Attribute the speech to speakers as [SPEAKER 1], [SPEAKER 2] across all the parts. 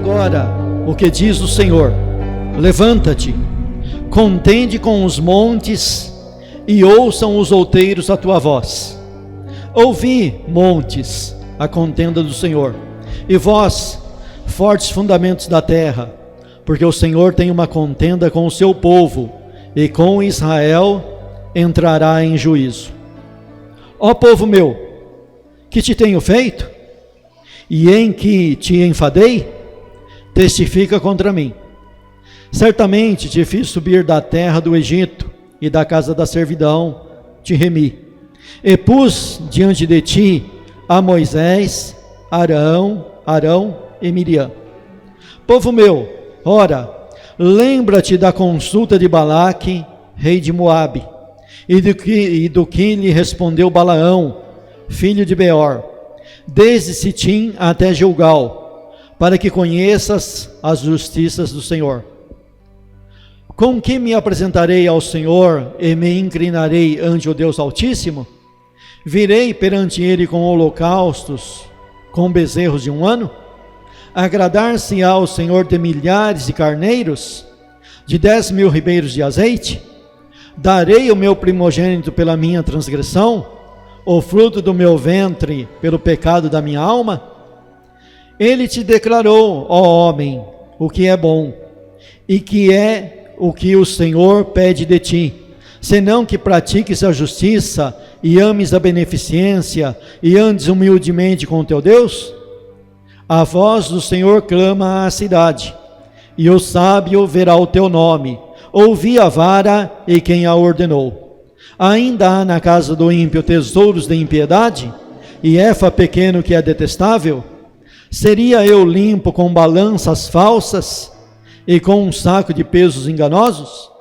[SPEAKER 1] agora o que diz o Senhor: levanta-te, contende com os montes, e ouçam os outeiros a tua voz. Ouvi, montes, a contenda do Senhor, e vós, fortes fundamentos da terra, porque o Senhor tem uma contenda com o seu povo, e com Israel entrará em juízo. Ó povo meu, que te tenho feito? E em que te enfadei? Testifica contra mim. Certamente te fiz subir da terra do Egito, e da casa da servidão te remi, e pus diante de ti a Moisés, Arão e Miriam. Povo meu, ora, lembra-te da consulta de Balaque, rei de Moabe, e do que lhe respondeu Balaão, filho de Beor, desde Sitim até Gilgal, para que conheças as justiças do Senhor. Com que me apresentarei ao Senhor e me inclinarei ante o Deus Altíssimo? Virei perante ele com holocaustos, com bezerros de 1 ano? Agradar-se-á ao Senhor de milhares de carneiros, de 10.000 ribeiros de azeite? Darei o meu primogênito pela minha transgressão, o fruto do meu ventre pelo pecado da minha alma? Ele te declarou, ó homem, o que é bom, e que é o que o Senhor pede de ti, senão que pratiques a justiça, e ames a beneficência, e andes humildemente com o teu Deus? A voz do Senhor clama à cidade, e o sábio verá o teu nome. Ouvi a vara e quem a ordenou. Ainda há na casa do ímpio tesouros de impiedade, e efa pequeno que é detestável? Seria eu limpo com balanças falsas, e com um saco de pesos enganosos?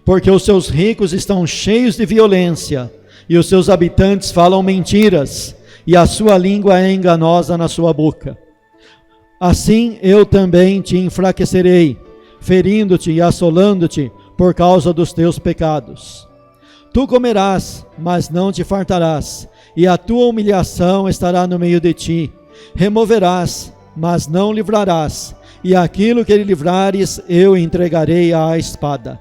[SPEAKER 1] Porque os seus ricos estão cheios de violência, e os seus habitantes falam mentiras, e a sua língua é enganosa na sua boca. Assim eu também te enfraquecerei, ferindo-te e assolando-te por causa dos teus pecados. Tu comerás, mas não te fartarás, e a tua humilhação estará no meio de ti. Removerás, mas não livrarás, e aquilo que lhe livrares eu entregarei à espada.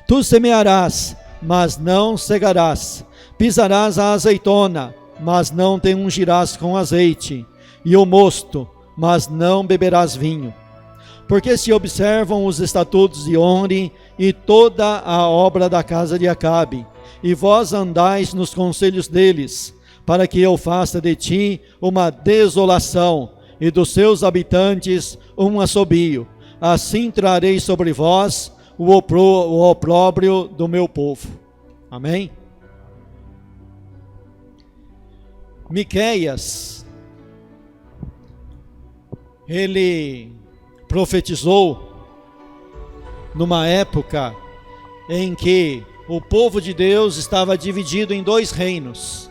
[SPEAKER 1] Tu semearás, mas não cegarás, pisarás a azeitona, mas não te ungirás com azeite, e o mosto, mas não beberás vinho. Porque se observam os estatutos de Omri e toda a obra da casa de Acabe, e vós andais nos conselhos deles, para que eu faça de ti uma desolação, e dos seus habitantes um assobio, assim trarei sobre vós o opróbrio do meu povo. Amém? Miqueias, ele profetizou numa época em que o povo de Deus estava dividido em 2 reinos.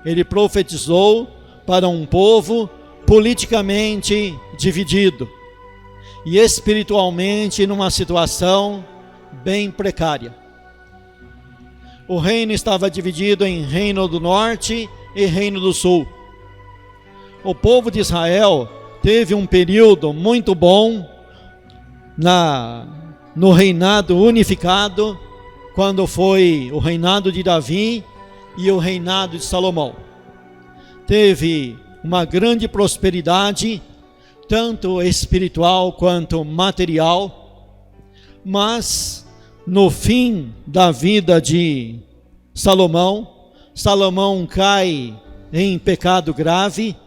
[SPEAKER 1] Ele profetizou para um povo politicamente dividido e espiritualmente numa situação bem precária. O reino estava dividido em reino do norte e reino do sul. O povo de Israel teve um período muito bom no reinado unificado, quando foi o reinado de Davi e o reinado de Salomão. Teve uma grande prosperidade, tanto espiritual quanto material, mas no fim da vida de Salomão cai em pecado grave,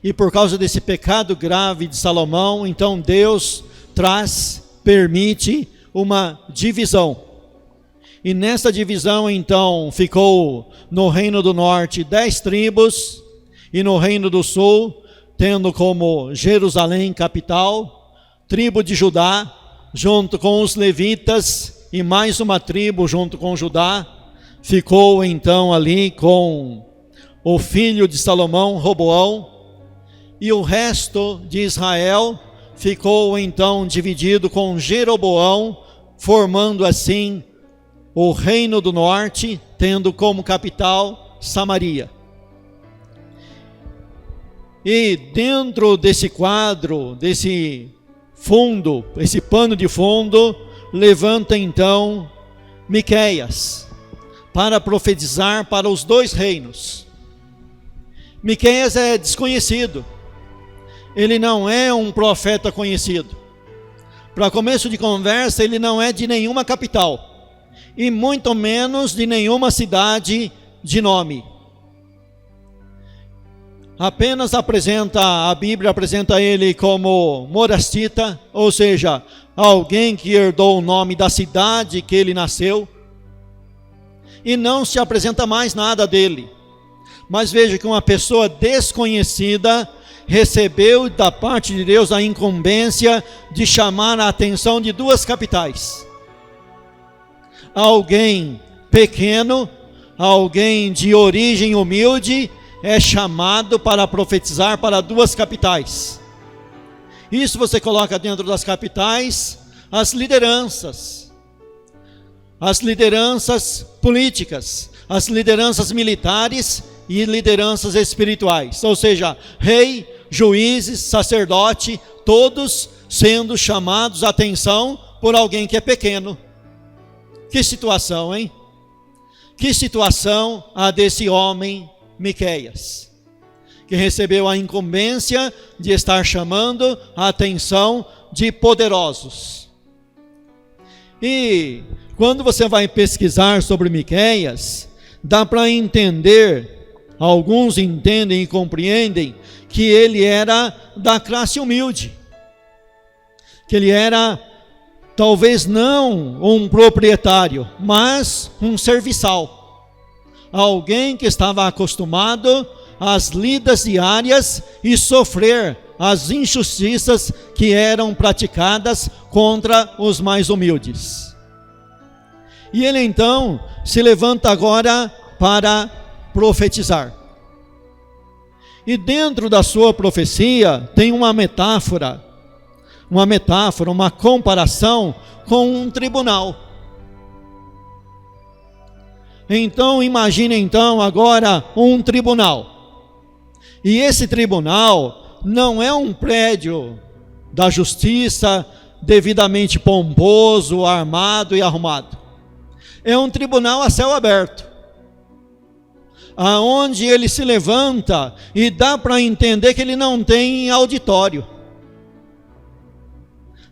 [SPEAKER 1] e por causa desse pecado grave de Salomão, então Deus permite uma divisão. E nessa divisão então ficou no reino do norte 10 tribos, e no reino do sul, tendo como Jerusalém capital, tribo de Judá, junto com os levitas, e mais uma tribo junto com Judá, ficou então ali com o filho de Salomão, Roboão, e o resto de Israel ficou então dividido com Jeroboão, formando assim o reino do norte, tendo como capital Samaria. E dentro desse quadro, desse fundo, esse pano de fundo, levanta então Miqueias para profetizar para os dois reinos. Miqueias é desconhecido, ele não é um profeta conhecido. Para começo de conversa, ele não é de nenhuma capital, e muito menos de nenhuma cidade de nome. Apenas a Bíblia apresenta ele como morastita, ou seja, alguém que herdou o nome da cidade que ele nasceu, e não se apresenta mais nada dele. Mas veja que uma pessoa desconhecida recebeu da parte de Deus a incumbência de chamar a atenção de duas capitais. Alguém pequeno, alguém de origem humilde, é chamado para profetizar para duas capitais. Isso você coloca dentro das capitais as lideranças políticas, as lideranças militares e lideranças espirituais, ou seja, rei, juízes, sacerdote, todos sendo chamados a atenção por alguém que é pequeno. Que situação, hein? Que situação a desse homem Miqueias, que recebeu a incumbência de estar chamando a atenção de poderosos. E quando você vai pesquisar sobre Miqueias, dá para entender, alguns entendem e compreendem, que ele era da classe humilde, que ele era talvez não um proprietário, mas um serviçal. Alguém que estava acostumado às lidas diárias e sofrer as injustiças que eram praticadas contra os mais humildes. E ele então se levanta agora para profetizar. E dentro da sua profecia tem uma metáfora, uma comparação com um tribunal. Então imagine então agora um tribunal. E esse tribunal não é um prédio da justiça devidamente pomposo, armado e arrumado. É um tribunal a céu aberto, aonde ele se levanta e dá para entender que ele não tem auditório.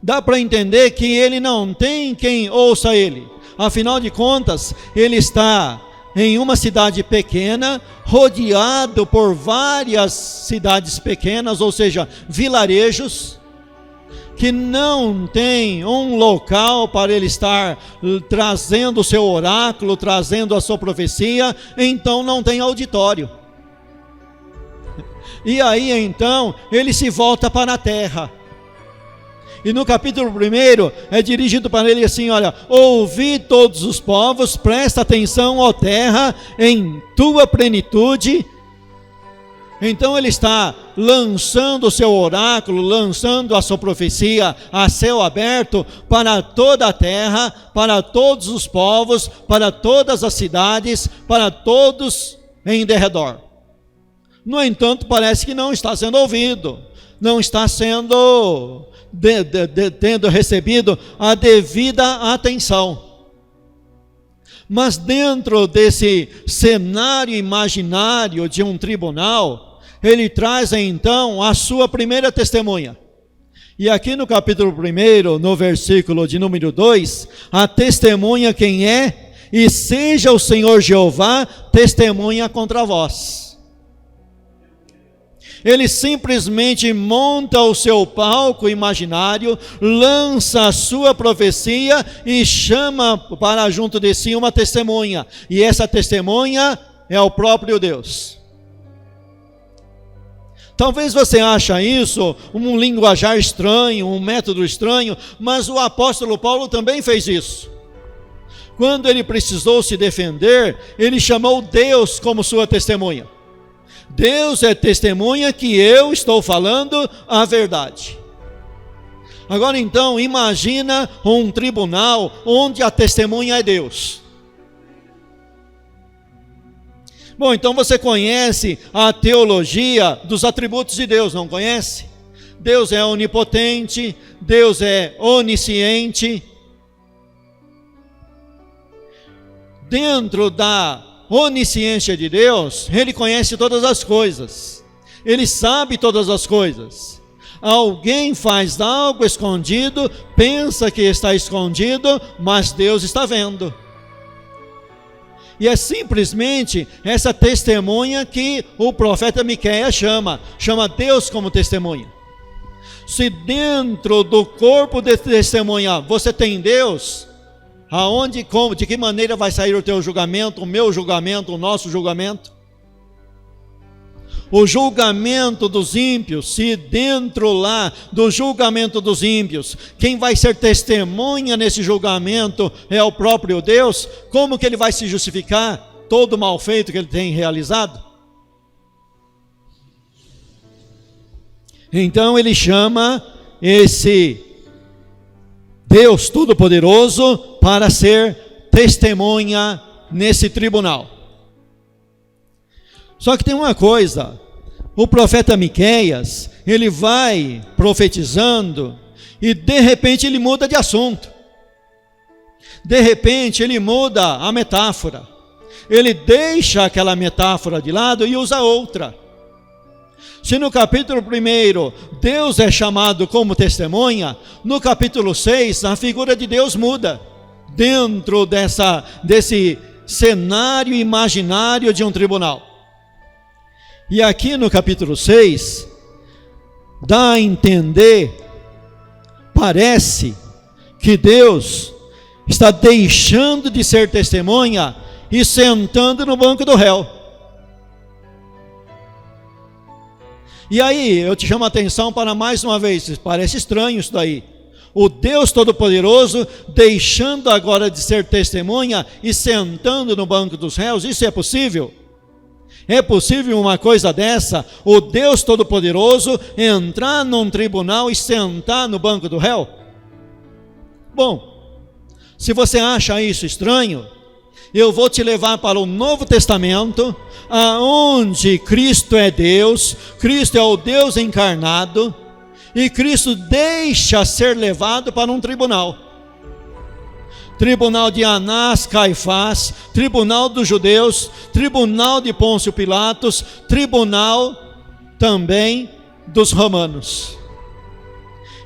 [SPEAKER 1] Dá para entender que ele não tem quem ouça ele. Afinal de contas, ele está em uma cidade pequena, rodeado por várias cidades pequenas, ou seja, vilarejos, que não tem um local para ele estar trazendo o seu oráculo, trazendo a sua profecia, então não tem auditório. E aí então, ele se volta para a terra. E no capítulo 1 é dirigido para ele assim, olha: ouvi todos os povos, presta atenção, ó terra, em tua plenitude. Então ele está lançando o seu oráculo, lançando a sua profecia a céu aberto para toda a terra, para todos os povos, para todas as cidades, para todos em derredor. No entanto, parece que não está sendo ouvido, não está sendo tendo recebido a devida atenção. Mas dentro desse cenário imaginário de um tribunal, ele traz então a sua primeira testemunha. E aqui no capítulo 1, no versículo de número 2, a testemunha quem é? E seja o Senhor Jeová testemunha contra vós. Ele simplesmente monta o seu palco imaginário, lança a sua profecia e chama para junto de si uma testemunha. E essa testemunha é o próprio Deus. Talvez você ache isso um linguajar estranho, um método estranho, mas o apóstolo Paulo também fez isso. Quando ele precisou se defender, ele chamou Deus como sua testemunha. Deus é testemunha que eu estou falando a verdade. Agora então, imagina um tribunal onde a testemunha é Deus. Bom, então você conhece a teologia dos atributos de Deus, não conhece? Deus é onipotente, Deus é onisciente. Dentro da onisciência de Deus, Ele conhece todas as coisas, Ele sabe todas as coisas. Alguém faz algo escondido, pensa que está escondido, mas Deus está vendo. E é simplesmente essa testemunha que o profeta Miqueias chama Deus como testemunha. Se dentro do corpo de testemunha você tem Deus, aonde, como, de que maneira vai sair o teu julgamento, o meu julgamento, o nosso julgamento? O julgamento dos ímpios, se dentro lá do julgamento dos ímpios, quem vai ser testemunha nesse julgamento é o próprio Deus, como que ele vai se justificar todo o mal feito que ele tem realizado? Então ele chama esse Deus Todo-Poderoso para ser testemunha nesse tribunal. Só que tem uma coisa, o profeta Miqueias, ele vai profetizando e de repente ele muda de assunto. De repente ele muda a metáfora. Ele deixa aquela metáfora de lado e usa outra. Se no capítulo 1 Deus é chamado como testemunha, no capítulo 6 a figura de Deus muda. Dentro desse cenário imaginário de um tribunal. E aqui no capítulo 6, dá a entender, parece que Deus está deixando de ser testemunha e sentando no banco do réu. E aí, eu te chamo a atenção para mais uma vez, parece estranho isso daí. O Deus Todo-Poderoso deixando agora de ser testemunha e sentando no banco dos réus, isso é possível? É possível uma coisa dessa, o Deus Todo-Poderoso entrar num tribunal e sentar no banco do réu? Bom, se você acha isso estranho, eu vou te levar para o Novo Testamento, aonde Cristo é Deus, Cristo é o Deus encarnado, e Cristo deixa ser levado para um tribunal. Tribunal de Anás, Caifás, tribunal dos judeus, tribunal de Pôncio Pilatos, tribunal também dos romanos.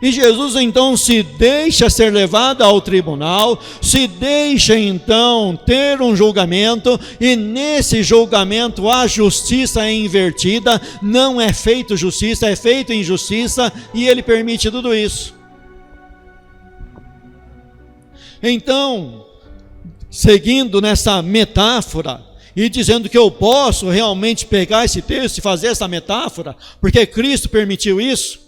[SPEAKER 1] E Jesus então se deixa ser levado ao tribunal, se deixa então ter um julgamento, e nesse julgamento a justiça é invertida, não é feito justiça, é feito injustiça, e ele permite tudo isso. Então, seguindo nessa metáfora, e dizendo que eu posso realmente pegar esse texto e fazer essa metáfora, porque Cristo permitiu isso,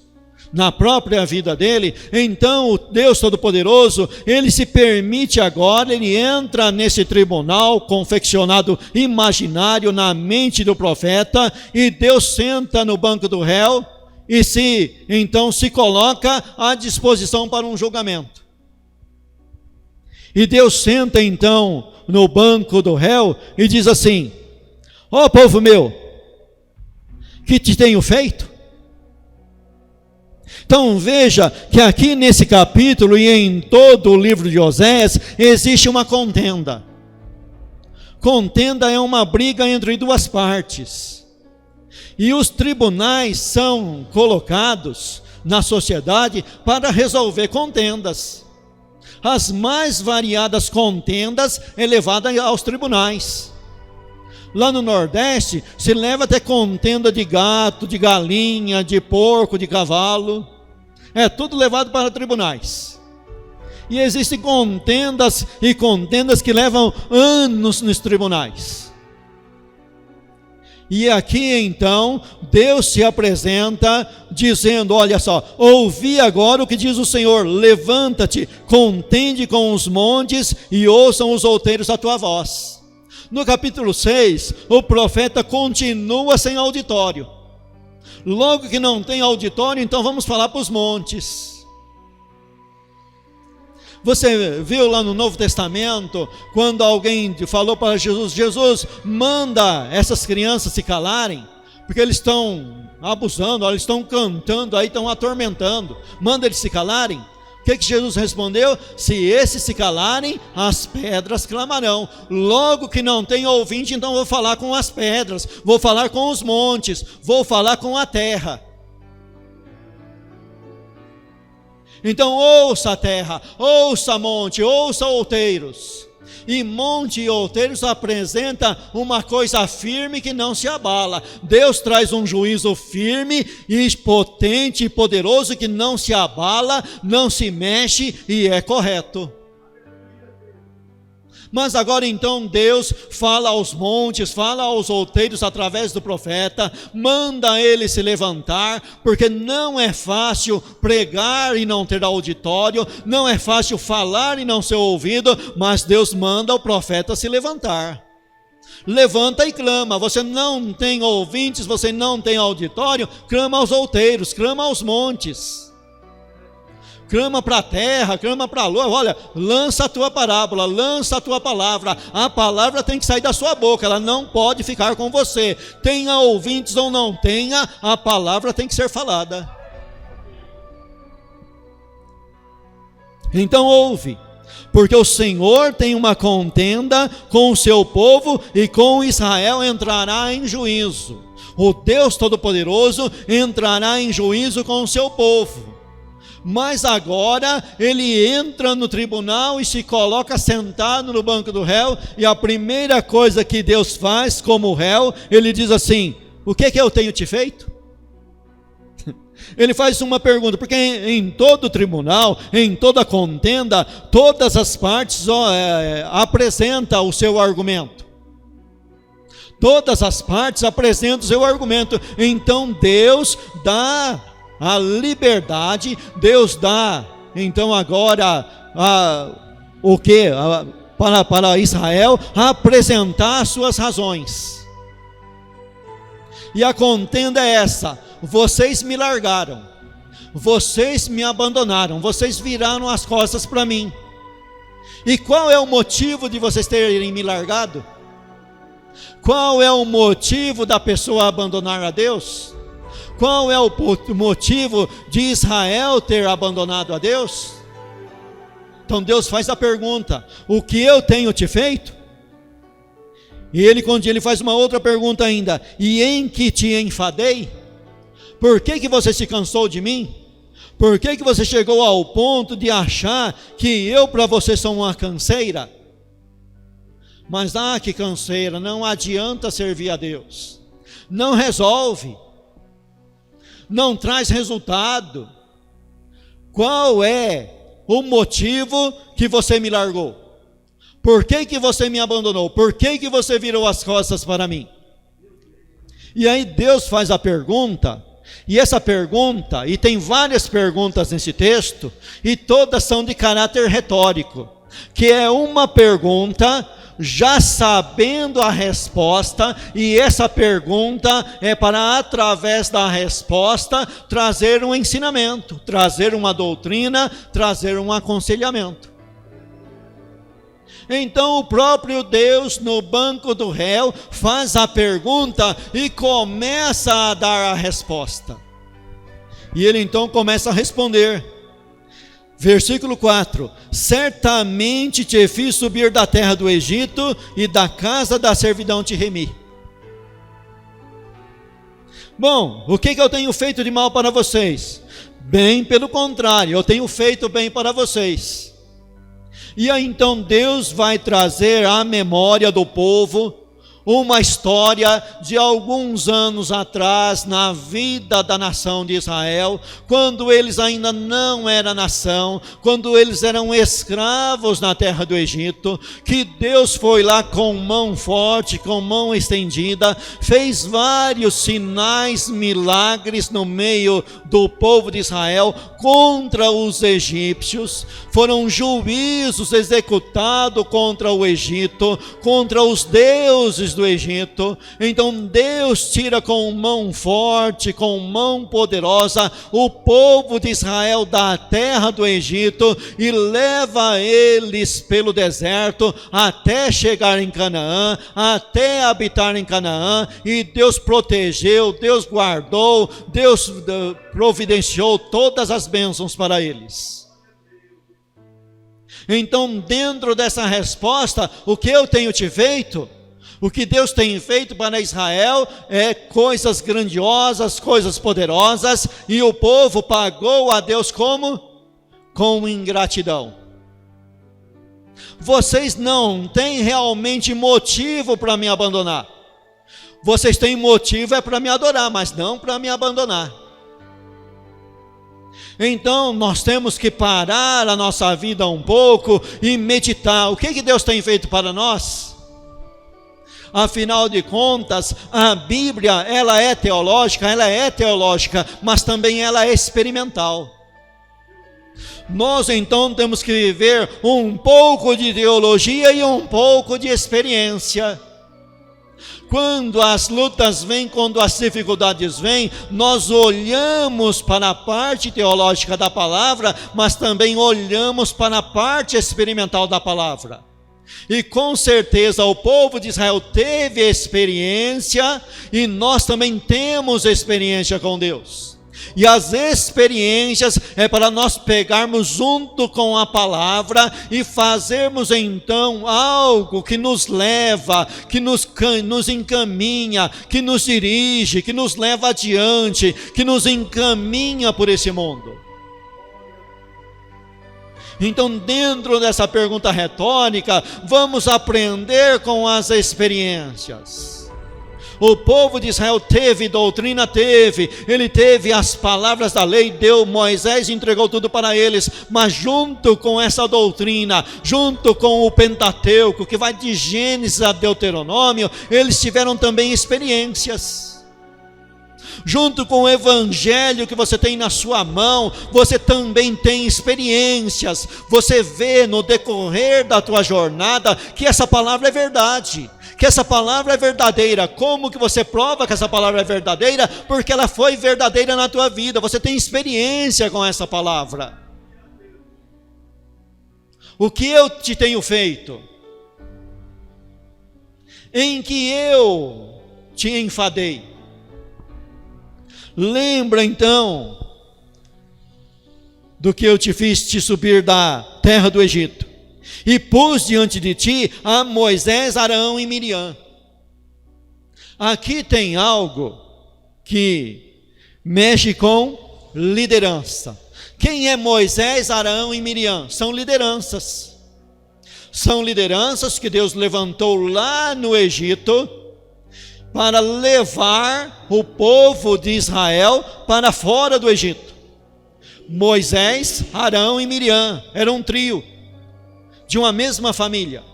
[SPEAKER 1] na própria vida dele, então o Deus Todo-Poderoso, ele se permite agora, ele entra nesse tribunal confeccionado imaginário na mente do profeta, e Deus senta no banco do réu, e então se coloca à disposição para um julgamento. E Deus senta então no banco do réu e diz assim: ó povo meu, que te tenho feito? Então veja que aqui nesse capítulo e em todo o livro de Oséias existe uma contenda. Contenda é uma briga entre duas partes. E os tribunais são colocados na sociedade para resolver contendas. As mais variadas contendas é levada aos tribunais. Lá no Nordeste se leva até contenda de gato, de galinha, de porco, de cavalo. É tudo levado para tribunais. E existem contendas e contendas que levam anos nos tribunais. E aqui então Deus se apresenta dizendo: olha só, ouvi agora o que diz o Senhor, levanta-te, contende com os montes e ouçam os outeiros a tua voz. No capítulo 6, o profeta continua sem auditório. Logo que não tem auditório, então vamos falar para os montes. Você viu lá no Novo Testamento, quando alguém falou para Jesus: Jesus, manda essas crianças se calarem, porque eles estão abusando, eles estão cantando aí, estão atormentando, manda eles se calarem. O que Jesus respondeu? Se esses se calarem, as pedras clamarão. Logo que não tem ouvinte, então vou falar com as pedras, vou falar com os montes, vou falar com a terra. Então ouça a terra, ouça monte, ouça outeiros. E monte e outeiros apresenta uma coisa firme que não se abala. Deus traz um juízo firme e potente e poderoso que não se abala, não se mexe e é correto. Mas agora então Deus fala aos montes, fala aos outeiros através do profeta, manda eles se levantar, porque não é fácil pregar e não ter auditório, não é fácil falar e não ser ouvido, mas Deus manda o profeta se levantar. Levanta e clama. Você não tem ouvintes, você não tem auditório, clama aos outeiros, clama aos montes. Clama para a terra, clama para a lua. Olha, lança a tua parábola, lança a tua palavra. A palavra tem que sair da sua boca, ela não pode ficar com você. Tenha ouvintes ou não tenha, a palavra tem que ser falada. Então ouve, porque o Senhor tem uma contenda com o seu povo e com Israel entrará em juízo. O Deus Todo-Poderoso entrará em juízo com o seu povo. Mas agora ele entra no tribunal e se coloca sentado no banco do réu, e a primeira coisa que Deus faz como réu, ele diz assim: o que eu tenho te feito? Ele faz uma pergunta, porque em todo tribunal, em toda contenda, todas as partes apresentam o seu argumento. Todas as partes apresentam o seu argumento. Então Deus dá a liberdade, Deus dá, então agora, o que? Para Israel apresentar suas razões. E a contenda é essa: vocês me largaram, vocês me abandonaram, vocês viraram as costas para mim. E qual é o motivo de vocês terem me largado? Qual é o motivo da pessoa abandonar a Deus? Qual é o motivo de Israel ter abandonado a Deus? Então Deus faz a pergunta: o que eu tenho te feito? E ele faz uma outra pergunta ainda: e em que te enfadei? Por que você se cansou de mim? Por que você chegou ao ponto de achar que eu para você sou uma canseira? Mas que canseira, não adianta servir a Deus, não resolve, não traz resultado. Qual é o motivo que você me largou? Por que você me abandonou? Por que você virou as costas para mim? E aí Deus faz a pergunta, e essa pergunta, e tem várias perguntas nesse texto, e todas são de caráter retórico, que é uma pergunta já sabendo a resposta, e essa pergunta é para, através da resposta, trazer um ensinamento, trazer uma doutrina, trazer um aconselhamento. Então o próprio Deus, no banco do réu, faz a pergunta e começa a dar a resposta. E ele então começa a responder. Versículo 4: certamente te fiz subir da terra do Egito, e da casa da servidão te remi. Bom, o que eu tenho feito de mal para vocês? Bem, pelo contrário, eu tenho feito bem para vocês. E aí então Deus vai trazer à memória do povo uma história de alguns anos atrás na vida da nação de Israel, quando eles ainda não eram nação, quando eles eram escravos na terra do Egito, que Deus foi lá com mão forte, com mão estendida, fez vários sinais, milagres no meio do povo de Israel contra os egípcios. Foram juízos executados contra o Egito, contra os deuses opressores do Egito. Então Deus tira com mão forte, com mão poderosa, o povo de Israel da terra do Egito e leva eles pelo deserto até chegar em Canaã, até habitar em Canaã. E Deus protegeu, Deus guardou, Deus providenciou todas as bênçãos para eles. Então, dentro dessa resposta, o que eu tenho te feito? O que Deus tem feito para Israel é coisas grandiosas, coisas poderosas, e o povo pagou a Deus como? Com ingratidão. Vocês não têm realmente motivo para me abandonar. Vocês têm motivo para me adorar, mas não para me abandonar. Então nós temos que parar a nossa vida um pouco e meditar. O que Deus tem feito para nós? Afinal de contas, a Bíblia, ela é teológica, mas também ela é experimental. Nós então temos que viver um pouco de teologia e um pouco de experiência. Quando as lutas vêm, quando as dificuldades vêm, nós olhamos para a parte teológica da palavra, mas também olhamos para a parte experimental da palavra. E com certeza o povo de Israel teve experiência, e nós também temos experiência com Deus. E as experiências é para nós pegarmos junto com a palavra e fazermos então algo que nos leva, que nos encaminha, que nos dirige, que nos leva adiante, que nos encaminha por esse mundo. Então, dentro dessa pergunta retórica, vamos aprender com as experiências. O povo de Israel teve doutrina, ele teve as palavras da lei, Moisés entregou tudo para eles, mas junto com essa doutrina, junto com o Pentateuco, que vai de Gênesis a Deuteronômio, eles tiveram também experiências. Junto com o evangelho que você tem na sua mão, você também tem experiências. Você vê no decorrer da tua jornada que essa palavra é verdade, que essa palavra é verdadeira. Como que você prova que essa palavra é verdadeira? Porque ela foi verdadeira na tua vida. Você tem experiência com essa palavra. O que eu te tenho feito? Em que eu te enfadei? Lembra então do que eu te fiz te subir da terra do Egito, e pus diante de ti a Moisés, Arão e Miriam. Aqui tem algo que mexe com liderança. Quem é Moisés, Arão e Miriam? São lideranças. São lideranças que Deus levantou lá no Egito para levar o povo de Israel para fora do Egito. Moisés, Arão e Miriam eram um trio de uma mesma família.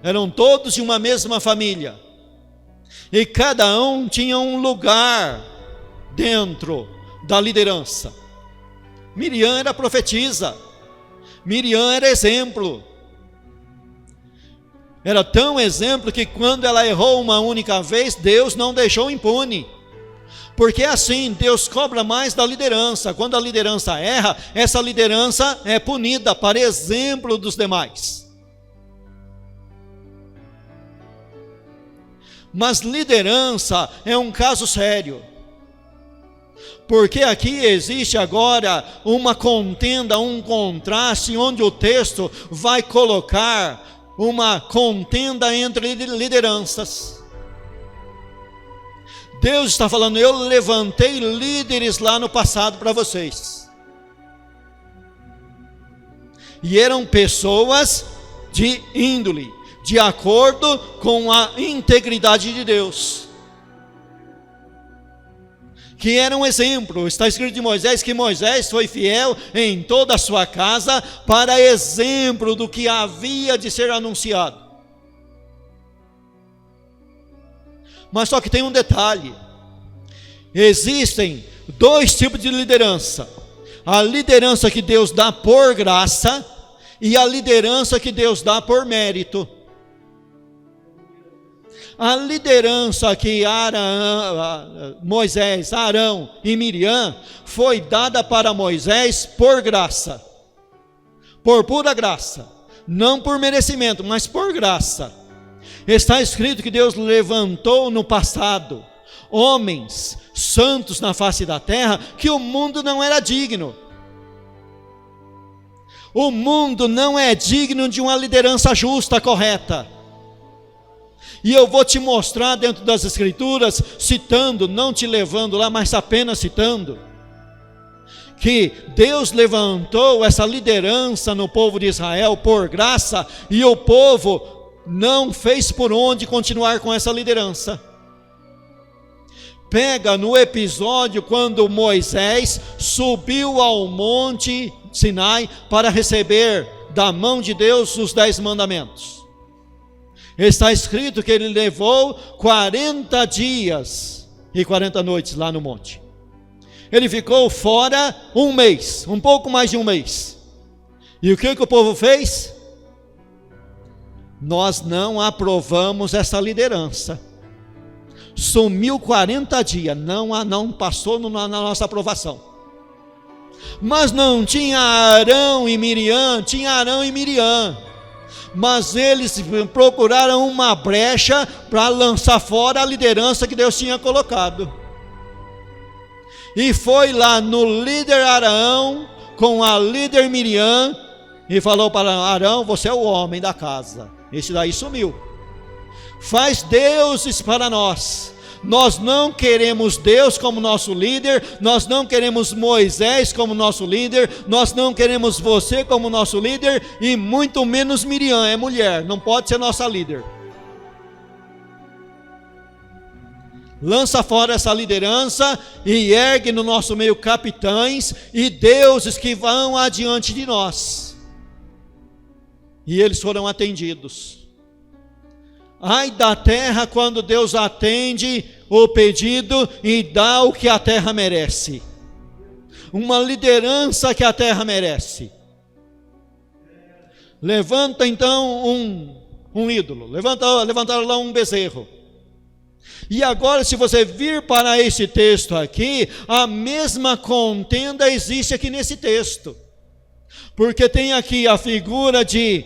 [SPEAKER 1] Eram todos de uma mesma família. E cada um tinha um lugar dentro da liderança. Miriam era profetisa. Miriam era exemplo. Era tão exemplo que quando ela errou uma única vez, Deus não deixou impune. Porque assim, Deus cobra mais da liderança. Quando a liderança erra, essa liderança é punida para exemplo dos demais. Mas liderança é um caso sério. Porque aqui existe agora uma contenda, um contraste, onde o texto vai colocar uma contenda entre lideranças. Deus está falando: eu levantei líderes lá no passado para vocês, e eram pessoas de índole, de acordo com a integridade de Deus, que era um exemplo. Está escrito de Moisés que Moisés foi fiel em toda a sua casa, para exemplo do que havia de ser anunciado. Mas só que tem um detalhe: existem dois tipos de liderança: a liderança que Deus dá por graça e a liderança que Deus dá por mérito. A liderança que Moisés, Arão e Miriam foi dada para Moisés por graça, por pura graça, não por merecimento, mas por graça. Está escrito que Deus levantou no passado homens santos na face da terra, que o mundo não era digno. O mundo não é digno de uma liderança justa, correta. E eu vou te mostrar dentro das Escrituras, citando, não te levando lá, mas apenas citando, que Deus levantou essa liderança no povo de Israel por graça, e o povo não fez por onde continuar com essa liderança. Pega no episódio quando Moisés subiu ao monte Sinai para receber da mão de Deus os 10 mandamentos. Está escrito que ele levou 40 dias e 40 noites lá no monte. Ele ficou fora um mês, um pouco mais de um mês. E o que o povo fez? Nós não aprovamos essa liderança. Sumiu 40 dias, não passou na nossa aprovação. Mas não tinha Arão e Miriam, tinha Arão e Miriam. Mas eles procuraram uma brecha para lançar fora a liderança que Deus tinha colocado. E foi lá no líder Arão, com a líder Miriam, e falou para Arão: você é o homem da casa. Esse daí sumiu. Faz deuses para nós. Nós não queremos Deus como nosso líder, nós não queremos Moisés como nosso líder, nós não queremos você como nosso líder, e muito menos Miriam, é mulher, não pode ser nossa líder. Lança fora essa liderança e ergue no nosso meio capitães e deuses que vão adiante de nós. E eles foram atendidos. Ai da terra quando Deus atende o pedido e dá o que a terra merece. Uma liderança que a terra merece. Levanta então um ídolo, levantaram lá um bezerro. E agora, se você vir para esse texto aqui, a mesma contenda existe aqui nesse texto. Porque tem aqui a figura de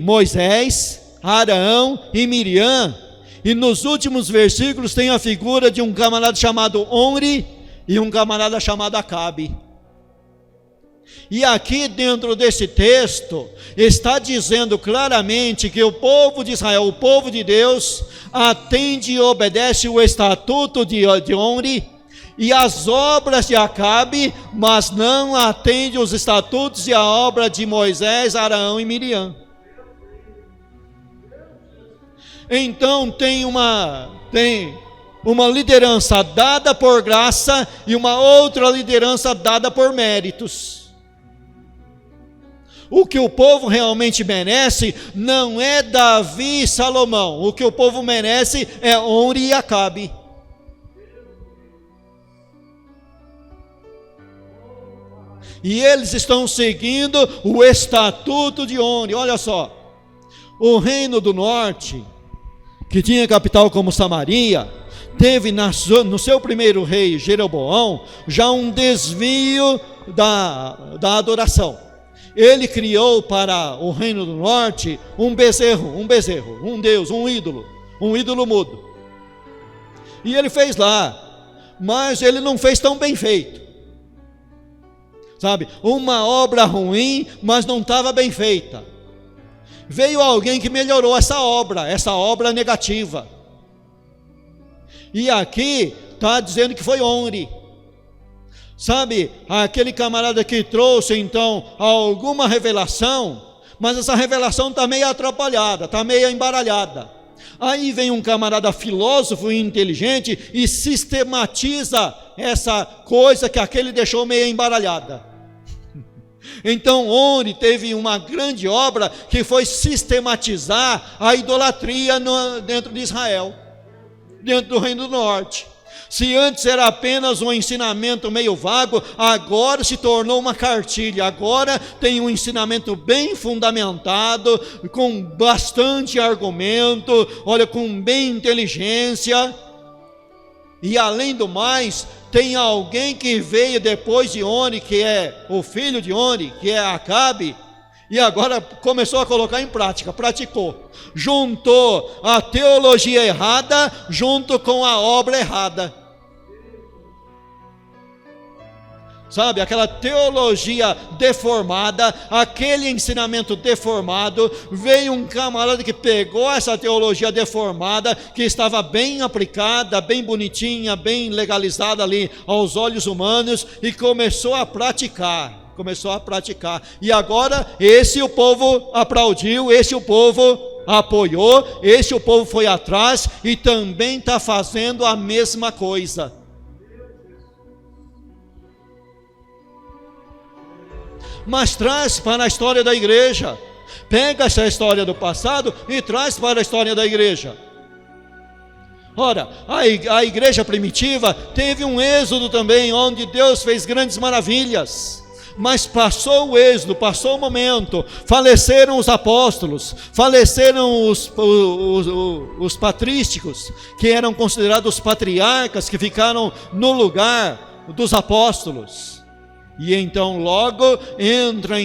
[SPEAKER 1] Moisés, Arão e Miriam, e nos últimos versículos tem a figura de um camarada chamado Omri e um camarada chamado Acabe. E aqui dentro desse texto está dizendo claramente que o povo de Israel, o povo de Deus, atende e obedece o estatuto de Omri e as obras de Acabe, mas não atende os estatutos e a obra de Moisés, Arão e Miriam. Então tem uma liderança dada por graça e uma outra liderança dada por méritos. O que o povo realmente merece não é Davi e Salomão. O que o povo merece é Omri e Acabe. E eles estão seguindo o estatuto de Omri. Olha só, o reino do norte, que tinha capital como Samaria, teve no seu primeiro rei, Jeroboão, já um desvio da adoração. Ele criou para o reino do norte um bezerro, um deus, um ídolo mudo. E ele fez lá, mas ele não fez tão bem feito. Sabe, uma obra ruim, mas não estava bem feita. Veio alguém que melhorou essa obra negativa. E aqui está dizendo que foi Omri. Sabe, aquele camarada que trouxe então alguma revelação, mas essa revelação está meio atrapalhada, está meio embaralhada. Aí vem um camarada filósofo e inteligente e sistematiza essa coisa que aquele deixou meio embaralhada. Então Omri teve uma grande obra que foi sistematizar a idolatria dentro de Israel, dentro do reino do norte. Se antes era apenas um ensinamento meio vago, agora se tornou uma cartilha. Agora tem um ensinamento bem fundamentado, com bastante argumento, olha, com bem inteligência. E além do mais, tem alguém que veio depois de Oni, que é o filho de Oni, que é Acabe, e agora começou a colocar em prática, praticou. Juntou a teologia errada junto com a obra errada. Sabe, aquela teologia deformada, aquele ensinamento deformado, veio um camarada que pegou essa teologia deformada, que estava bem aplicada, bem bonitinha, bem legalizada ali aos olhos humanos, e começou a praticar. E agora, esse o povo aplaudiu, esse o povo apoiou, esse o povo foi atrás, e também está fazendo a mesma coisa. Mas traz para a história da igreja. Pega essa história do passado e traz para a história da igreja. Ora, a igreja primitiva teve um êxodo também, onde Deus fez grandes maravilhas. Mas passou o êxodo, passou o momento, faleceram os apóstolos, faleceram os patrísticos, que eram considerados os patriarcas, que ficaram no lugar dos apóstolos. E então logo entra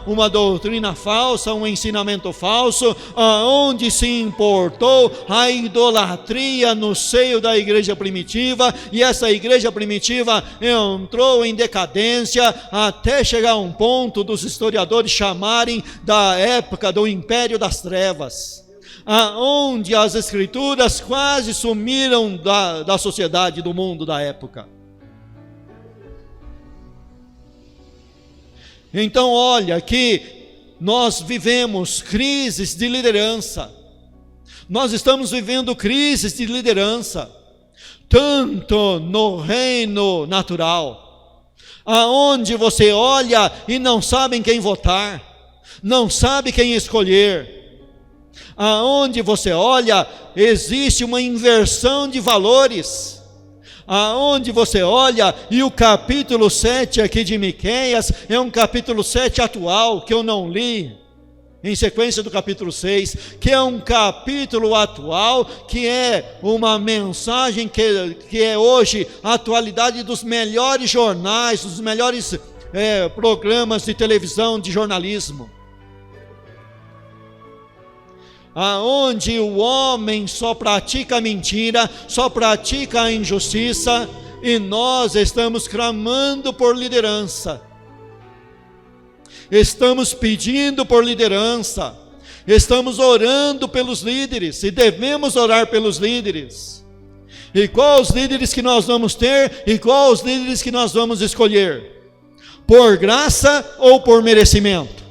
[SPEAKER 1] uma doutrina falsa, um ensinamento falso, aonde se importou a idolatria no seio da igreja primitiva, e essa igreja primitiva entrou em decadência, até chegar a um ponto dos historiadores chamarem da época do império das trevas, aonde as escrituras quase sumiram da sociedade, do mundo da época. Então olha que nós vivemos crises de liderança, nós estamos vivendo crises de liderança, tanto no reino natural, aonde você olha e não sabe em quem votar, não sabe quem escolher, aonde você olha existe uma inversão de valores, aonde você olha, e o capítulo 7 aqui de Miqueias é um capítulo 7 atual, que eu não li, em sequência do capítulo 6, que é um capítulo atual, que é uma mensagem que é hoje a atualidade dos melhores jornais, dos melhores programas de televisão, de jornalismo, aonde o homem só pratica mentira, só pratica a injustiça, e nós estamos clamando por liderança, estamos pedindo por liderança, estamos orando pelos líderes, e devemos orar pelos líderes. E quais os líderes que nós vamos ter, e quais os líderes que nós vamos escolher? Por graça ou por merecimento?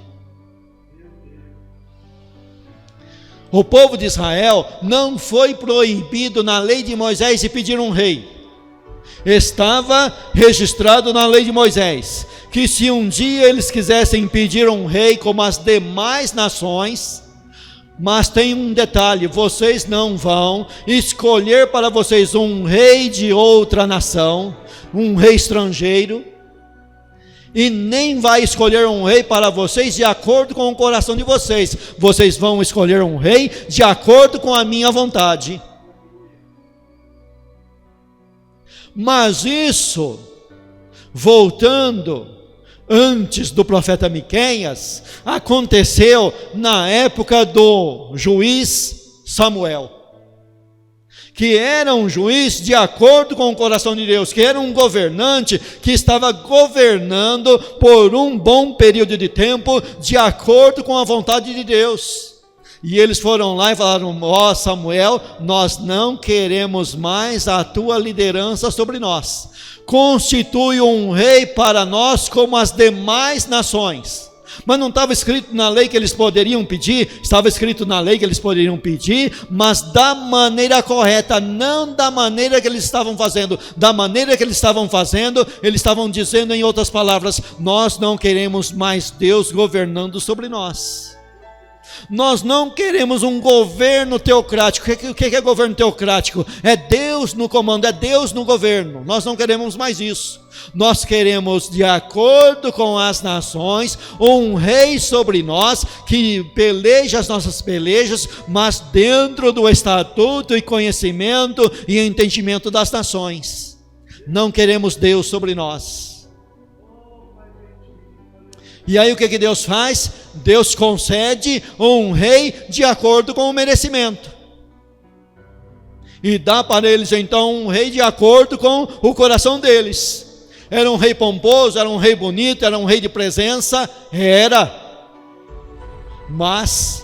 [SPEAKER 1] O povo de Israel não foi proibido na lei de Moisés de pedir um rei. Estava registrado na lei de Moisés, que se um dia eles quisessem pedir um rei como as demais nações, mas tem um detalhe: vocês não vão escolher para vocês um rei de outra nação, um rei estrangeiro, e nem vai escolher um rei para vocês de acordo com o coração de vocês. Vocês vão escolher um rei de acordo com a minha vontade. Mas isso, voltando antes do profeta Miqueias, aconteceu na época do juiz Samuel, que era um juiz de acordo com o coração de Deus, que era um governante que estava governando por um bom período de tempo, de acordo com a vontade de Deus. E eles foram lá e falaram: ó Samuel, nós não queremos mais a tua liderança sobre nós, constitui um rei para nós como as demais nações. Mas não estava escrito na lei que eles poderiam pedir? Estava escrito na lei que eles poderiam pedir, mas da maneira correta, não da maneira que eles estavam fazendo. Da maneira que eles estavam fazendo, eles estavam dizendo, em outras palavras: nós não queremos mais Deus governando sobre nós. Nós não queremos um governo teocrático. O que é governo teocrático? É Deus no comando, é Deus no governo. Nós não queremos mais isso. Nós queremos, de acordo com as nações, um rei sobre nós, que peleja as nossas pelejas, mas dentro do estatuto e conhecimento e entendimento das nações. Não queremos Deus sobre nós. E aí o que Deus faz? Deus concede um rei de acordo com o merecimento. E dá para eles então um rei de acordo com o coração deles. Era um rei pomposo, era um rei bonito, era um rei de presença, era. Mas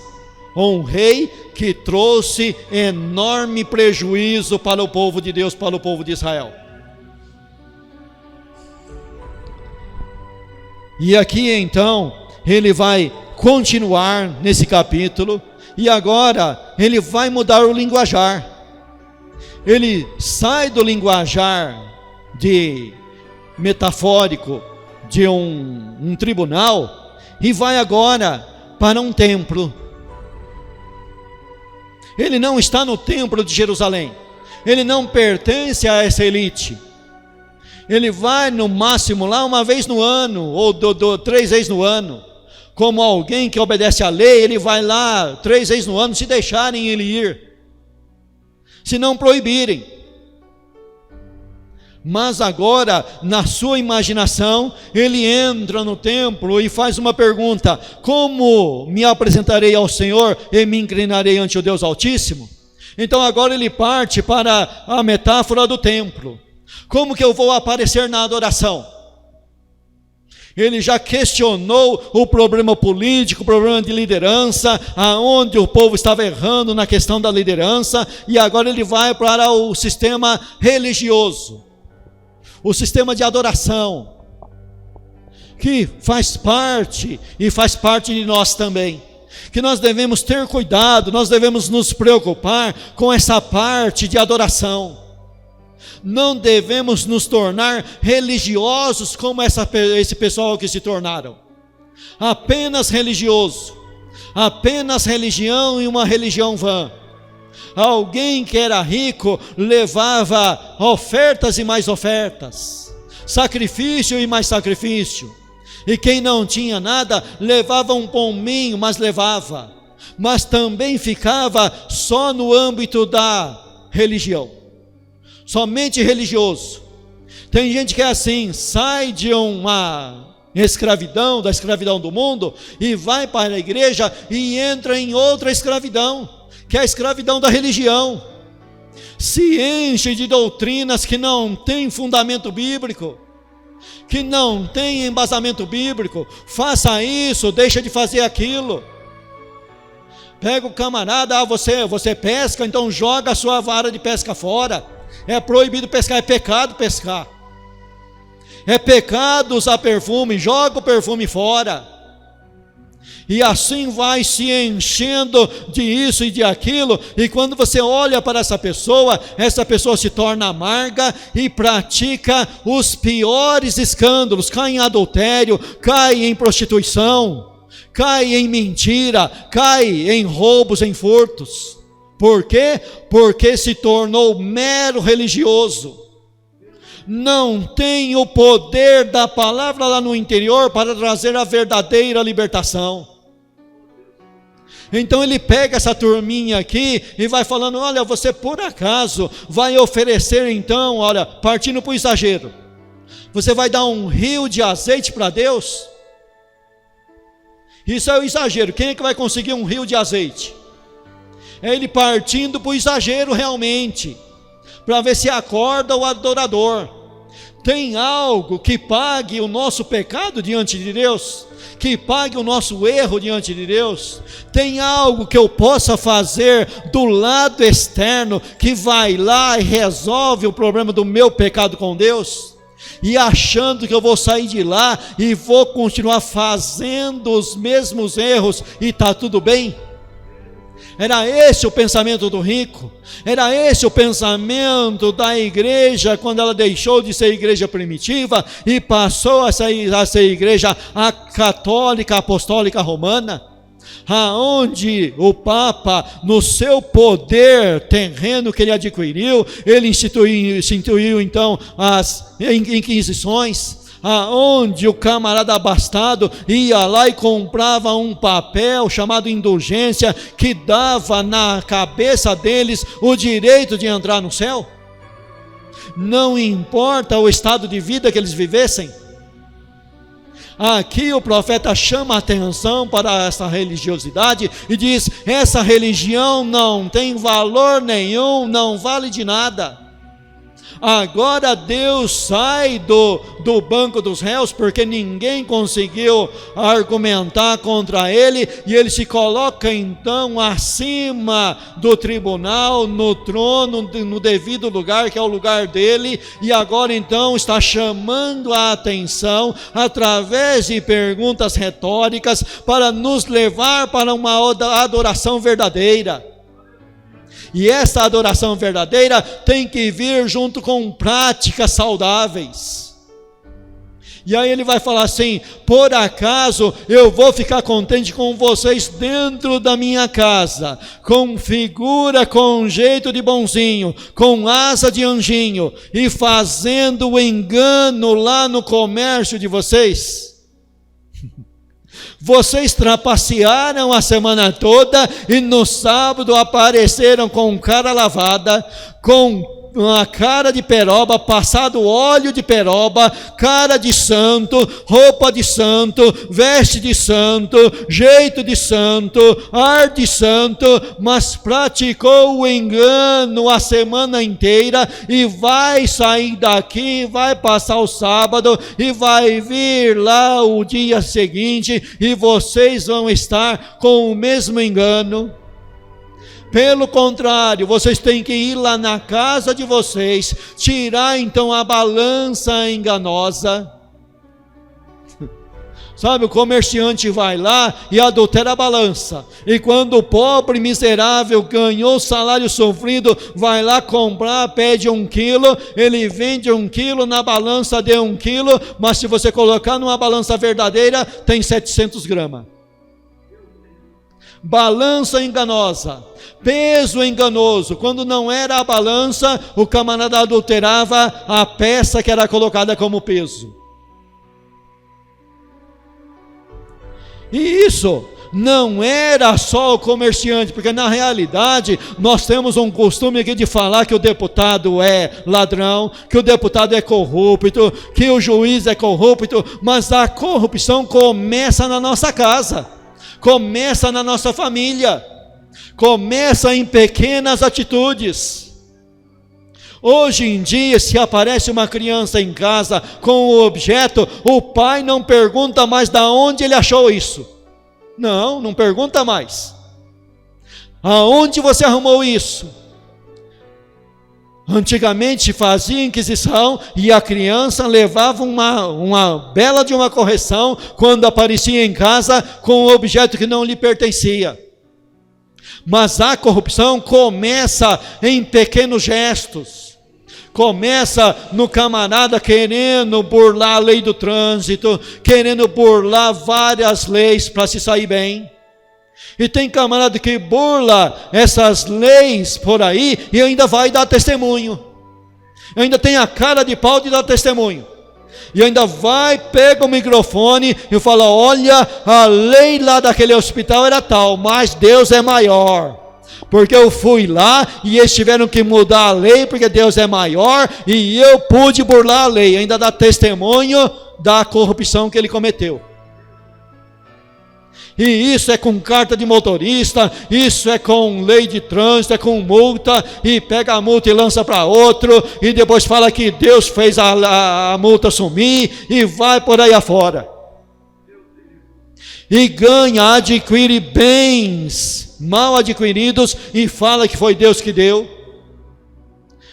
[SPEAKER 1] um rei que trouxe enorme prejuízo para o povo de Deus, para o povo de Israel. E aqui então, ele vai continuar nesse capítulo, e agora ele vai mudar o linguajar. Ele sai do linguajar de metafórico, de um tribunal, e vai agora para um templo. Ele não está no templo de Jerusalém, ele não pertence a essa elite. Ele vai no máximo lá uma vez no ano, ou 3 vezes no ano. Como alguém que obedece à lei, ele vai lá 3 vezes no ano, se deixarem ele ir, se não proibirem. Mas agora, na sua imaginação, ele entra no templo e faz uma pergunta: como me apresentarei ao Senhor e me inclinarei ante o Deus Altíssimo? Então agora ele parte para a metáfora do templo. Como que eu vou aparecer na adoração? Ele já questionou o problema político, o problema de liderança, aonde o povo estava errando na questão da liderança, e agora ele vai para o sistema religioso, o sistema de adoração, que faz parte, e faz parte de nós também, que nós devemos ter cuidado, nós devemos nos preocupar com essa parte de adoração. Não devemos nos tornar religiosos como esse pessoal que se tornaram. Apenas religioso, apenas religião e uma religião vã. Alguém que era rico levava ofertas e mais ofertas, sacrifício e mais sacrifício. E quem não tinha nada levava um pombinho, mas levava. Mas também ficava só no âmbito da religião. Somente religioso. Tem gente que é assim, sai de uma escravidão, da escravidão do mundo, e vai para a igreja e entra em outra escravidão, que é a escravidão da religião. Se enche de doutrinas que não têm fundamento bíblico, que não tem embasamento bíblico. Faça isso, deixa de fazer aquilo. Pega o camarada, você pesca, então joga a sua vara de pesca fora. É proibido pescar, é pecado pescar. É pecado usar perfume, joga o perfume fora. E assim vai se enchendo de isso e de aquilo, e quando você olha para essa pessoa se torna amarga e pratica os piores escândalos, cai em adultério, cai em prostituição, cai em mentira, cai em roubos, em furtos. Por quê? Porque se tornou mero religioso. Não tem o poder da palavra lá no interior para trazer a verdadeira libertação. Então ele pega essa turminha aqui e vai falando: olha, você por acaso vai oferecer então, olha, partindo para o exagero, você vai dar um rio de azeite para Deus? Isso é o exagero. Quem é que vai conseguir um rio de azeite? É ele partindo para o exagero realmente, para ver se acorda o adorador. Tem algo que pague o nosso pecado diante de Deus? Que pague o nosso erro diante de Deus? Tem algo que eu possa fazer do lado externo, que vai lá e resolve o problema do meu pecado com Deus? E achando que eu vou sair de lá e vou continuar fazendo os mesmos erros e está tudo bem? Era esse o pensamento do rico, era esse o pensamento da igreja, quando ela deixou de ser igreja primitiva e passou a ser igreja católica, apostólica romana. aonde o Papa, no seu poder terreno que ele adquiriu, ele instituiu então as inquisições, aonde o camarada abastado ia lá e comprava um papel chamado indulgência, que dava na cabeça deles o direito de entrar no céu, não importa o estado de vida que eles vivessem. Aqui o profeta chama a atenção para essa religiosidade e diz: essa religião não tem valor nenhum, não vale de nada. Agora Deus sai do banco dos réus, porque ninguém conseguiu argumentar contra ele, e ele se coloca então acima do tribunal, no trono, no devido lugar, que é o lugar dele, e agora então está chamando a atenção, através de perguntas retóricas, para nos levar para uma adoração verdadeira. E essa adoração verdadeira tem que vir junto com práticas saudáveis. E aí ele vai falar assim: por acaso eu vou ficar contente com vocês dentro da minha casa, com figura, com jeito de bonzinho, com asa de anjinho, e fazendo o engano lá no comércio de vocês? Vocês trapacearam a semana toda e no sábado apareceram com cara lavada, com uma cara de peroba, passado óleo de peroba, cara de santo, roupa de santo, veste de santo, jeito de santo, ar de santo, mas praticou o engano a semana inteira, e vai sair daqui, vai passar o sábado, e vai vir lá o dia seguinte, e vocês vão estar com o mesmo engano. Pelo contrário, vocês têm que ir lá na casa de vocês, tirar então a balança enganosa. Sabe, o comerciante vai lá e adultera a balança, e quando o pobre miserável ganhou o salário sofrido, vai lá comprar, pede 1 quilo, ele vende 1 quilo, na balança de 1 quilo, mas se você colocar numa balança verdadeira, tem 700 gramas. Balança enganosa, peso enganoso. Quando não era a balança, o camarada adulterava a peça que era colocada como peso. E isso não era só o comerciante, porque na realidade nós temos um costume aqui de falar que o deputado é ladrão, que o deputado é corrupto, que o juiz é corrupto, mas a corrupção começa na nossa casa, começa na nossa família, começa em pequenas atitudes. Hoje em dia, se aparece uma criança em casa com o objeto, o pai não pergunta mais de onde ele achou isso. Não pergunta mais. Aonde você arrumou isso? Antigamente fazia inquisição e a criança levava uma bela de uma correção quando aparecia em casa com um objeto que não lhe pertencia. Mas a corrupção começa em pequenos gestos. Começa no camarada querendo burlar a lei do trânsito, querendo burlar várias leis para se sair bem. E tem camarada que burla essas leis por aí e ainda vai dar testemunho. Ainda tem a cara de pau de dar testemunho. E ainda vai, pega o microfone e fala: olha, a lei lá daquele hospital era tal, mas Deus é maior. Porque eu fui lá e eles tiveram que mudar a lei, porque Deus é maior, e eu pude burlar a lei. Ainda dá testemunho da corrupção que ele cometeu. E isso é com carta de motorista, isso é com lei de trânsito, é com multa, e pega a multa e lança para outro, e depois fala que Deus fez a multa sumir, e vai por aí afora. E ganha, adquire bens mal adquiridos, e fala que foi Deus que deu.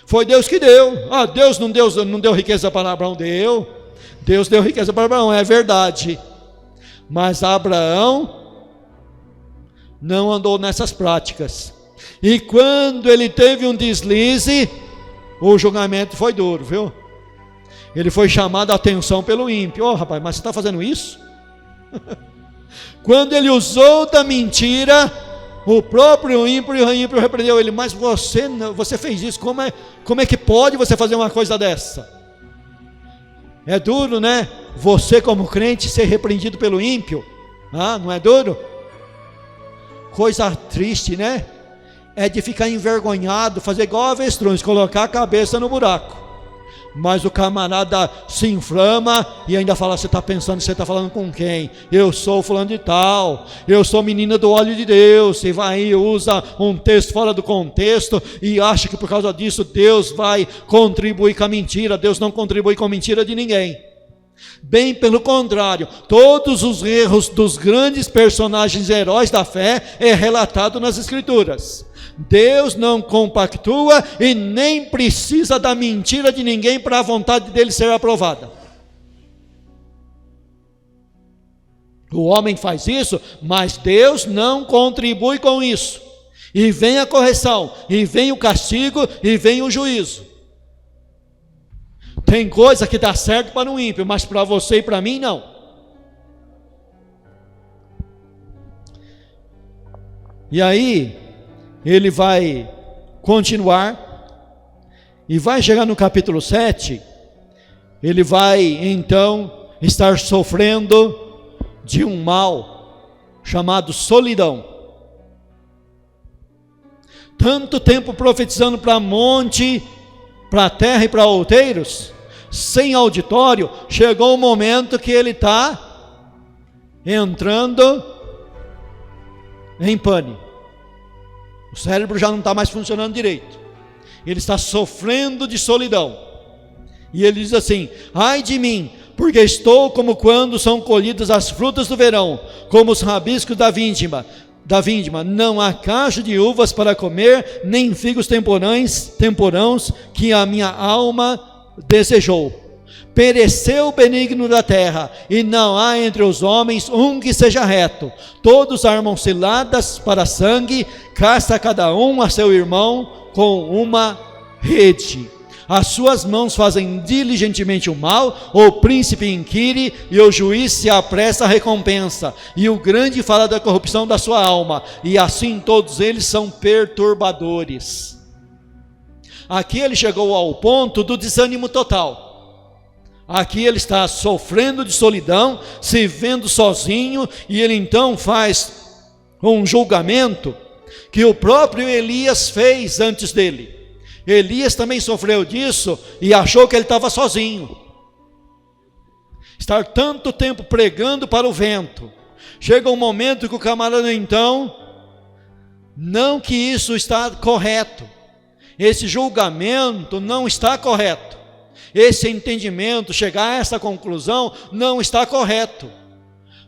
[SPEAKER 1] Foi Deus que deu. Deus não deu riqueza para Abraão. Deus deu riqueza para Abraão, é verdade. Mas Abraão não andou nessas práticas. E quando ele teve um deslize, o julgamento foi duro, viu? Ele foi chamado a atenção pelo ímpio. Rapaz, mas você está fazendo isso? Quando ele usou da mentira, o próprio ímpio repreendeu ele: mas você fez isso, como é que pode você fazer uma coisa dessa? É duro, né? Você como crente ser repreendido pelo ímpio, não é duro? Coisa triste, né? É de ficar envergonhado, fazer igual avestruz, colocar a cabeça no buraco. Mas o camarada se inflama e ainda fala: você está pensando, você está falando com quem? Eu sou fulano de tal, eu sou menina do óleo de Deus. E vai e usa um texto fora do contexto e acha que por causa disso Deus vai contribuir com a mentira. Deus não contribui com a mentira de ninguém. Bem pelo contrário, todos os erros dos grandes personagens heróis da fé é relatado nas Escrituras. Deus não compactua e nem precisa da mentira de ninguém para a vontade dele ser aprovada. O homem faz isso, mas Deus não contribui com isso. E vem a correção, e vem o castigo, e vem o juízo. Tem coisa que dá certo para um ímpio, mas para você e para mim não. E aí ele vai continuar, e vai chegar no capítulo 7, ele vai então estar sofrendo de um mal chamado solidão. Tanto tempo profetizando para monte, para terra e para outeiros, sem auditório, chegou o momento que ele está entrando em pane. O cérebro já não está mais funcionando direito. Ele está sofrendo de solidão. E ele diz assim: ai de mim, porque estou como quando são colhidas as frutas do verão, como os rabiscos da vindima. Não há cacho de uvas para comer, nem figos temporãos que a minha alma desejou. Pereceu o benigno da terra, e não há entre os homens um que seja reto. Todos armam ciladas para sangue, caça cada um a seu irmão com uma rede. As suas mãos fazem diligentemente o mal, o príncipe inquire, e o juiz se apressa à recompensa, e o grande fala da corrupção da sua alma, e assim todos eles são perturbadores. Aqui ele chegou ao ponto do desânimo total. Aqui ele está sofrendo de solidão, se vendo sozinho, e ele então faz um julgamento que o próprio Elias fez antes dele. Elias também sofreu disso e achou que ele estava sozinho. Estar tanto tempo pregando para o vento. Chega um momento que o camarada então, não que isso está correto, esse julgamento não está correto. Esse entendimento, chegar a essa conclusão, não está correto,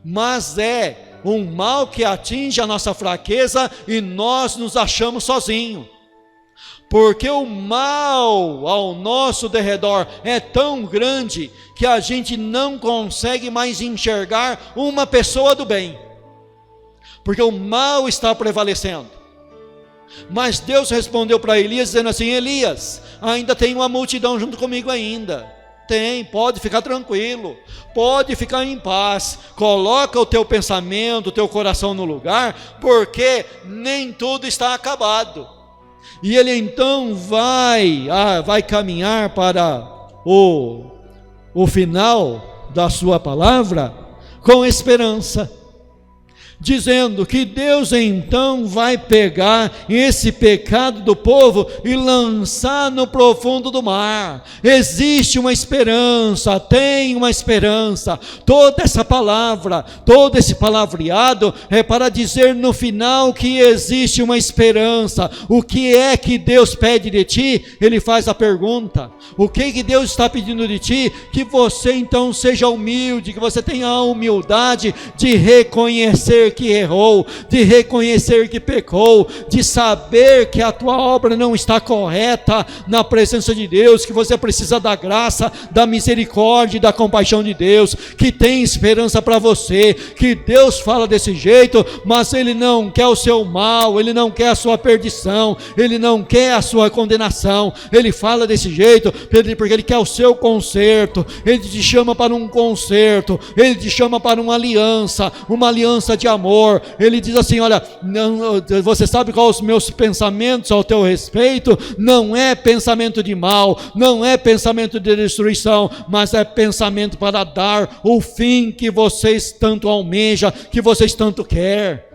[SPEAKER 1] mas é um mal que atinge a nossa fraqueza e nós nos achamos sozinhos, porque o mal ao nosso derredor é tão grande que a gente não consegue mais enxergar uma pessoa do bem, porque o mal está prevalecendo. Mas Deus respondeu para Elias dizendo assim: Elias, ainda tem uma multidão junto comigo ainda. Tem, pode ficar tranquilo, pode ficar em paz, coloca o teu pensamento, o teu coração no lugar, porque nem tudo está acabado. E ele então vai caminhar para o final da sua palavra com esperança, dizendo que Deus então vai pegar esse pecado do povo e lançar no profundo do mar. Existe uma esperança, tem uma esperança. Toda essa palavra, todo esse palavreado é para dizer no final que existe uma esperança. O que é que Deus pede de ti? Ele faz a pergunta: o que Deus está pedindo de ti? Que você então seja humilde, que você tenha a humildade de reconhecer reconhecer que errou, de reconhecer que pecou, de saber que a tua obra não está correta na presença de Deus, que você precisa da graça, da misericórdia e da compaixão de Deus, que tem esperança para você, que Deus fala desse jeito, mas Ele não quer o seu mal, Ele não quer a sua perdição, Ele não quer a sua condenação. Ele fala desse jeito porque Ele quer o seu conserto. Ele te chama para um conserto, Ele te chama para uma aliança de amor. Ele diz assim: olha, não, você sabe quais os meus pensamentos ao teu respeito? Não é pensamento de mal, não é pensamento de destruição, mas é pensamento para dar o fim que vocês tanto almejam, que vocês tanto querem.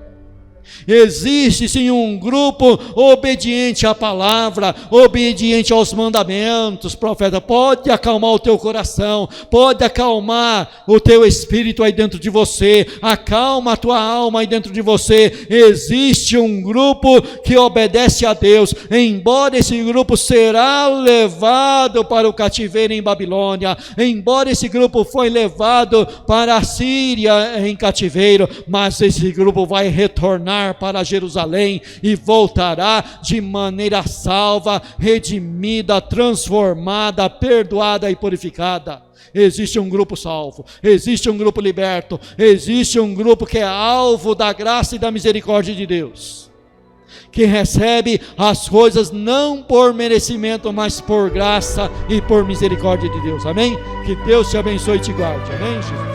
[SPEAKER 1] Existe sim um grupo obediente à palavra, obediente aos mandamentos. Profeta, pode acalmar o teu coração, pode acalmar o teu espírito aí dentro de você, acalma a tua alma aí dentro de você. Existe um grupo que obedece a Deus, embora esse grupo será levado para o cativeiro em Babilônia, embora esse grupo foi levado para a Síria em cativeiro, mas esse grupo vai retornar para Jerusalém e voltará de maneira salva, redimida, transformada, perdoada e purificada. Existe um grupo salvo, existe um grupo liberto, existe um grupo que é alvo da graça e da misericórdia de Deus, que recebe as coisas não por merecimento, mas por graça e por misericórdia de Deus. Amém? Que Deus te abençoe e te guarde. Amém, Jesus?